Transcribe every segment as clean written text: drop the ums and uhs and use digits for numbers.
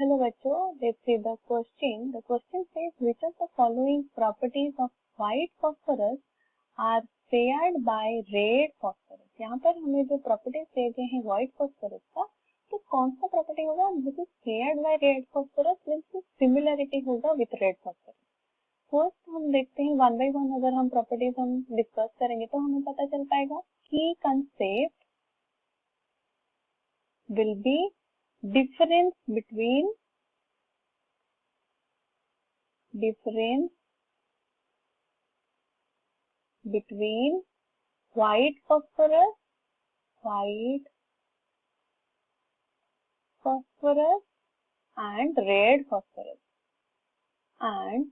Hello बच्चों, let's see the question. The question says which of the following properties of white phosphorus are shared by red phosphorus. यहाँ पर हमें जो properties दिए गए हैं व्हाइट फॉस्फोरस का, तो कौन सा प्रॉपर्टी होगा which is shared by red phosphorus, means similarity होगा विथ रेड फॉस्फोरस. फर्स्ट हम देखते हैं वन बाय वन. अगर हम प्रॉपर्टीज हम डिस्कस करेंगे तो हमें पता चल पाएगा कि concept will be difference between white phosphorus and red phosphorus and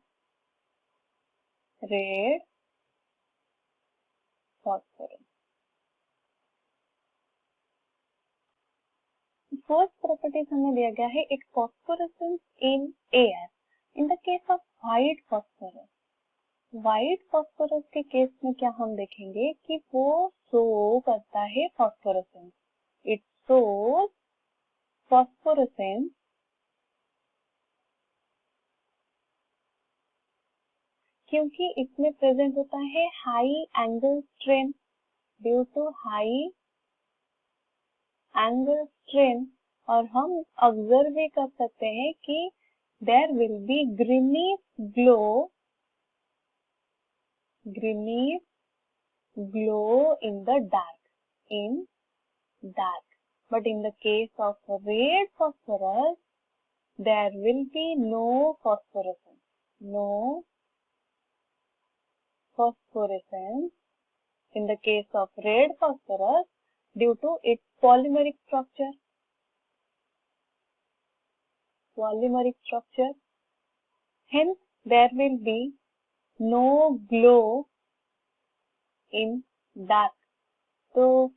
red phosphorus. First properties हमें दिया गया है एक phosphorescence in air. In the case of white phosphorus के केस में क्या हम देखेंगे कि वो शो करता है फॉस्फोरेसेंस. इट शोज फॉस्फोरेसेंस क्योंकि इसमें प्रेजेंट होता है high angle strain. Due to high angle strain और हम ऑब्जर्व भी कर सकते हैं कि there will be greenish glow in the dark. But in the case of red phosphorus, there will be no phosphorescence in the case of red phosphorus due to its polymeric structure. Hence, there will be no glow in dark. तो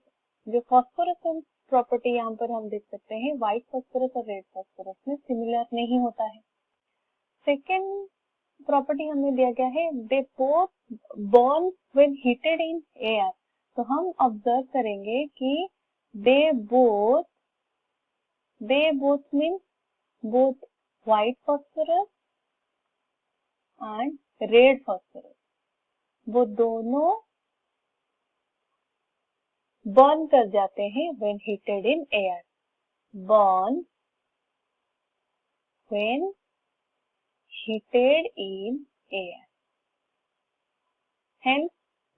जो phosphorescence property यहाँ पर हम देख सकते हैं white phosphorus और red phosphorus में सिमिलर नहीं होता है. सेकेंड प्रॉपर्टी हमें दिया गया है they both burn when heated in air. तो हम ऑब्जर्व करेंगे कि they both means both white phosphorus and red phosphorus, वो दोनों बर्न कर जाते हैं when heated in air. Burn when heated in air. Hence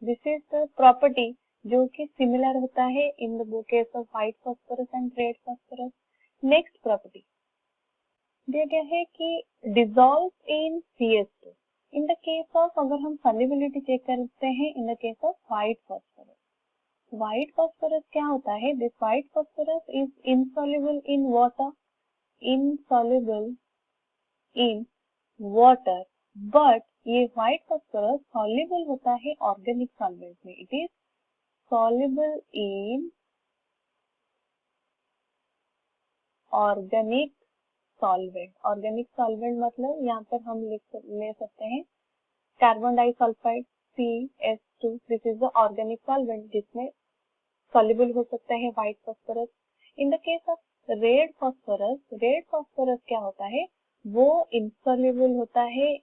this is the property जो कि सिमिलर होता है in the case of white phosphorus and red phosphorus. Next property दिया गया है कि dissolve in CH2. In the case of अगर हम सॉल्युबिलिटी चेक करते हैं in the case of white phosphorus क्या होता है. This white phosphorus is insoluble in water, but ये व्हाइट फॉस्फोरस सॉल्युबल होता है ऑर्गेनिक सॉल्वेंट में. It is soluble in organic solvent मतलब यहाँ पर हम ले सकते हैं carbon disulphide CH2. This is the organic solvent जिसमें सॉल्युबल हो सकता है white phosphorus. In the case of red phosphorus क्या होता है, वो इनसॉल्युबल होता है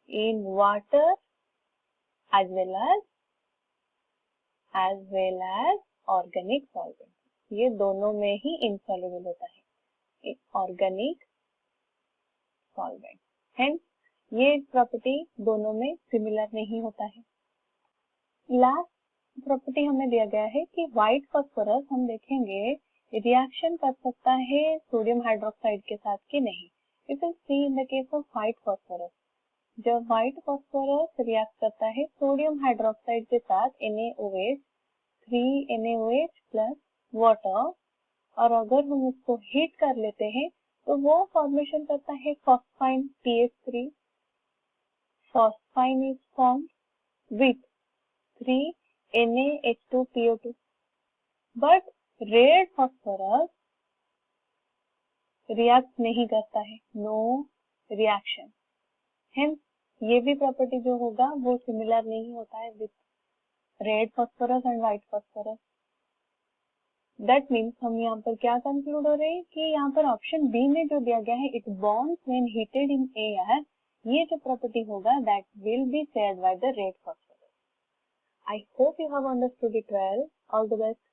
in water as well as organic solvent. ये दोनों में ही इनसॉल्युबल होता है ऑर्गेनिक सॉल्वेंट. हेंस ये प्रॉपर्टी दोनों में सिमिलर नहीं होता है. लास्ट प्रॉपर्टी हमें दिया गया है कि व्हाइट फॉस्फोरस हम देखेंगे रिएक्शन कर सकता है सोडियम हाइड्रोक्साइड के साथ कि नहीं. It will see in the case of white phosphorus. जब व्हाइट फॉस्फोरस रिएक्ट करता है सोडियम हाइड्रोक्साइड के साथ NaOH 3NaOH प्लस वाटर, और अगर हम उसको हीट कर लेते हैं तो वो फॉर्मेशन करता है phosphine TH3. Phosphine is formed with 3NaH2PO2. But red phosphorus react नहीं करता है, नो रिएक्शन. हेंस ये भी प्रॉपर्टी जो होगा वो सिमिलर नहीं होता है with red phosphorus and white phosphorus. That means हम यहाँ पर क्या कंक्लूड हो रहे हैं कि यहाँ पर ऑप्शन बी में जो दिया गया है, it bonds when heated in air, ये जो प्रॉपर्टी होगा that will be shared by the red phosphorus. I hope you have understood it well. All the best.